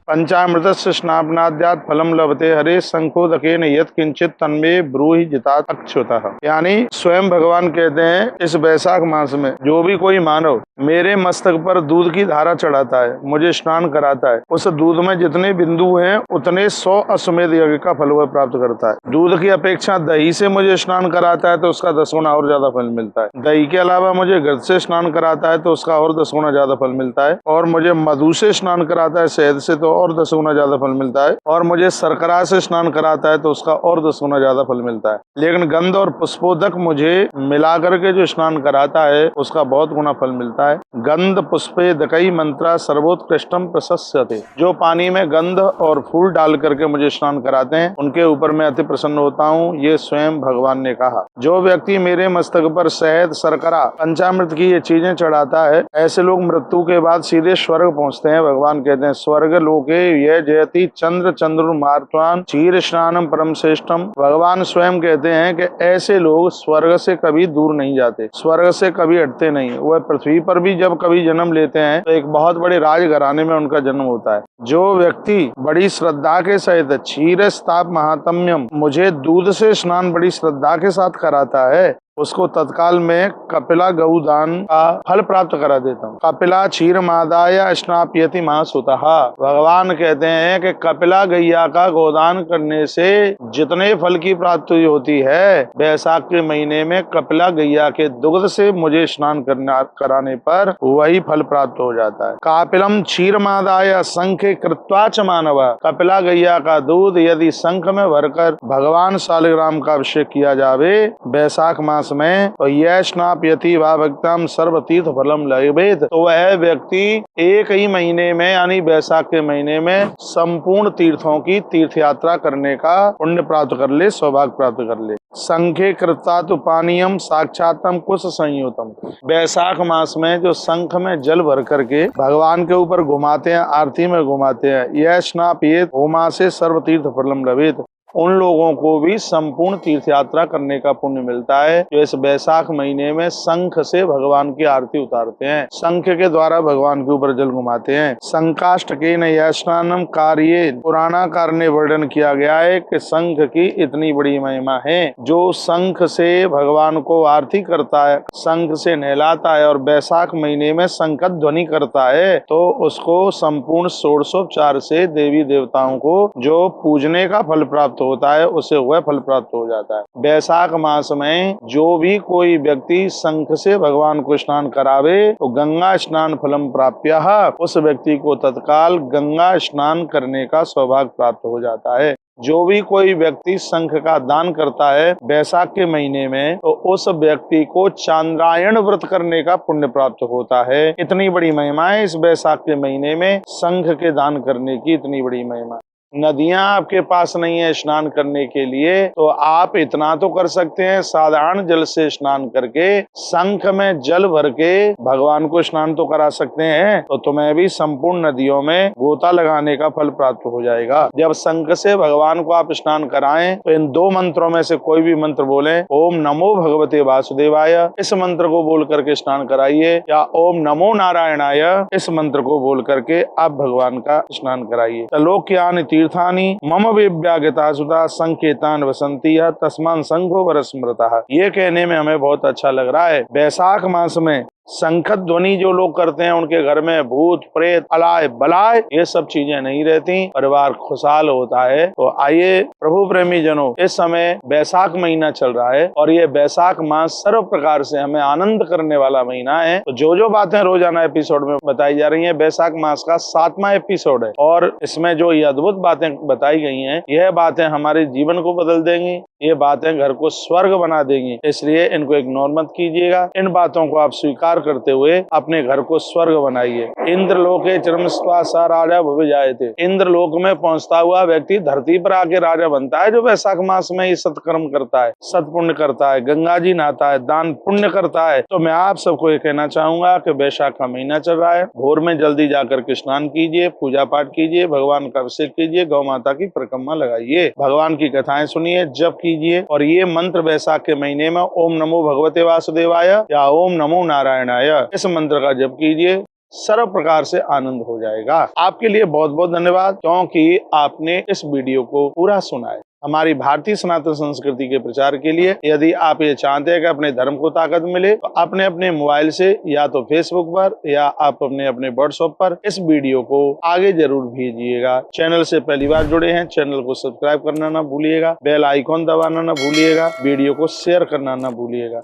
पंचामृतस्य स्नानाद्यात् फलम लभते हरे शंखोदकेन यत् किंचित तन्मे ब्रूहि जितात अच्युतः। यानी स्वयं भगवान कहते हैं इस वैशाख मास में जो भी कोई मानव मेरे मस्तक पर दूध की धारा चढ़ाता है, मुझे स्नान कराता है, उस दूध में जितने बिंदु हैं उतने 100 अश्वमेध यज्ञ का फल वह प्राप्त करता है। दूध की अपेक्षा दही से मुझे स्नान कराता है तो उसका 10 गुना और ज्यादा फल मिलता है। दही के अलावा मुझे घृत से स्नान कराता है तो उसका और 10 गुना ज्यादा फल मिलता है। और मुझे मधु से स्नान कराता है, शहद से, तो और 10 गुना ज्यादा फल मिलता है। और मुझे शर्करा से स्नान कराता है तो उसका और 10 गुना ज्यादा फल मिलता है। लेकिन गंध और पुष्पोदक मुझे मिला करके जो स्नान कराता है उसका बहुत गुना फल मिलता है। गंध पुष्पे दकई मंत्रा सर्वोत्कृष्टम प्रशस्यते। जो पानी में गंध और फूल डाल करके मुझे स्नान कराते हैं उनके ऊपर मैं अति प्रसन्न होता हूँ, ये स्वयं भगवान ने कहा। जो व्यक्ति मेरे मस्तक पर शहद, शर्करा, पंचामृत की ये चीजें चढ़ाता है, ऐसे लोग मृत्यु के बाद सीधे स्वर्ग पहुँचते हैं। भगवान कहते हैं स्वर्ग लोके यह जयति चंद्र चंद्रुमार्त्वान क्षीर स्नानम परम श्रेष्ठम। भगवान स्वयं कहते हैं कि ऐसे लोग स्वर्ग से कभी दूर नहीं जाते, स्वर्ग से कभी हटते नहीं। वह पृथ्वी पर भी जब कभी जन्म लेते हैं तो एक बहुत बड़े राजघराने में उनका जन्म होता है। जो व्यक्ति बड़ी श्रद्धा के सहित क्षीर स्ताप महात्म्यम, मुझे दूध से स्नान बड़ी श्रद्धा के साथ कराता है, उसको तत्काल में कपिला गौदान का फल प्राप्त करा देता हूँ। कपिला क्षीर मादाय स्नाप्यति महासुतः। भगवान कहते हैं कि कपिला गैया का गोदान करने से जितने फल की प्राप्ति होती है, वैशाख के महीने में कपिला गैया के दुग्ध से मुझे स्नान कराने पर वही फल प्राप्त हो जाता है। कापिलम क्षीर मादाय शंखे कृत्वा च मानव। कपिला गैया का दूध यदि शंख में भरकर भगवान शालिग्राम का अभिषेक किया जावे वैशाख मास में, तो यह स्नाप्यति वा भक्तम सर्व तीर्थ फलम लभेत। तो वह व्यक्ति एक ही महीने में यानी वैशाख के महीने में संपूर्ण तीर्थों की तीर्थ यात्रा करने का पुण्य प्राप्त कर ले, सौभाग्य प्राप्त कर ले। शंखे कृता तो पानीयम साक्षातम कुश संयुतम। वैशाख मास में जो शंख में जल भर करके भगवान के ऊपर घुमाते हैं, आरती में घुमाते हैं, यह स्नाप्येत होमा से सर्व तीर्थ फलम लभेत। उन लोगों को भी संपूर्ण तीर्थ यात्रा करने का पुण्य मिलता है जो इस वैशाख महीने में शंख से भगवान की आरती उतारते हैं, शंख के द्वारा भगवान के ऊपर जल घुमाते हैं। शंकाष्टकेन यह स्नानम कार्ये, पुराणाकार ने वर्णन किया गया है कि शंख की इतनी बड़ी महिमा है। जो शंख से भगवान को आरती करता है, शंख से नहलाता है और वैशाख महीने में शंख ध्वनि करता है तो उसको संपूर्ण षोडशोपचार से देवी देवताओं को जो पूजने का फल प्राप्त होता है उसे वह फल प्राप्त हो जाता है। वैशाख मास में जो भी कोई व्यक्ति शंख से भगवान को स्नान करावे तो गंगा स्नान फलम प्राप्य, उस व्यक्ति को तत्काल गंगा स्नान करने का सौभाग्य प्राप्त हो जाता है। जो भी कोई व्यक्ति शंख का दान करता है वैशाख के महीने में तो उस व्यक्ति को चांद्रायण व्रत करने का पुण्य प्राप्त होता है। इतनी बड़ी महिमा है इस वैशाख के महीने में शंख के दान करने की, इतनी बड़ी महिमा। नदियां आपके पास नहीं है स्नान करने के लिए तो आप इतना तो कर सकते हैं, साधारण जल से स्नान करके शंख में जल भर के भगवान को स्नान तो करा सकते हैं, तो तुम्हें भी संपूर्ण नदियों में गोता लगाने का फल प्राप्त हो जाएगा। जब शंख से भगवान को आप स्नान कराएं तो इन 2 मंत्रों में से कोई भी मंत्र बोले, ओम नमो भगवते वासुदेवाय इस मंत्र को बोल करके स्नान कराइए, या ओम नमो नारायणाय इस मंत्र को बोल करके आप भगवान का स्नान कराइए। लोक्यानि तीर्थानि मम विव्यागता सुधा संकेतान वसंती तस्मान संघो वरस्मृतः। ये कहने में हमें बहुत अच्छा लग रहा है। वैशाख मास में शंख ध्वनि जो लोग करते हैं उनके घर में भूत प्रेत अलाय बलाय ये सब चीजें नहीं रहती, परिवार खुशहाल होता है। तो आइए प्रभु प्रेमी जनों, इस समय वैशाख महीना चल रहा है और ये वैशाख मास सर्व प्रकार से हमें आनंद करने वाला महीना है। तो जो बातें रोजाना एपिसोड में बताई जा रही है, वैशाख मास का 7वां एपिसोड है और इसमें जो ये अद्भुत बातें बताई गई हैं, यह बातें हमारे जीवन को बदल देंगी, ये बातें घर को स्वर्ग बना देंगी। इसलिए इनको इग्नोर मत कीजिएगा, इन बातों को आप स्वीकार करते हुए अपने घर को स्वर्ग बनाइए। इंद्रलोके चिरमस्वासा राजा भुवि जायते। इंद्रलोक में पहुंचता हुआ व्यक्ति धरती पर आके राजा बनता है जो वैशाख मास में ये सत्कर्म करता है, सत्पुण्य करता है, गंगा जी नहाता है, दान पुण्य करता है। तो मैं आप सबको ये कहना चाहूंगा कि वैशाख का महीना चल रहा है, भोर में जल्दी जाकर के स्नान कीजिए, पूजा पाठ कीजिए, भगवान का अभिषेक कीजिए, गौ माता की परिक्रमा लगाइए, भगवान की कथाएं सुनिए, जप कीजिए और ये मंत्र वैशाख के महीने में ओम नमो भगवते वासुदेवाय या ओम नमो नारायण इस मंत्र का जप कीजिए। सर्व प्रकार से आनंद हो जाएगा। आपके लिए बहुत बहुत धन्यवाद, क्योंकि आपने इस वीडियो को पूरा सुना है। हमारी भारतीय सनातन संस्कृति के प्रचार के लिए यदि आप ये चाहते हैं कि अपने धर्म को ताकत मिले, तो अपने अपने मोबाइल से या तो फेसबुक पर या आप अपने अपने व्हाट्सएप पर इस वीडियो को आगे जरूर भेजिएगा। चैनल से पहली बार जुड़े हैं, चैनल को सब्सक्राइब करना ना भूलिएगा, बेल आइकॉन दबाना ना भूलिएगा, वीडियो को शेयर करना ना भूलिएगा।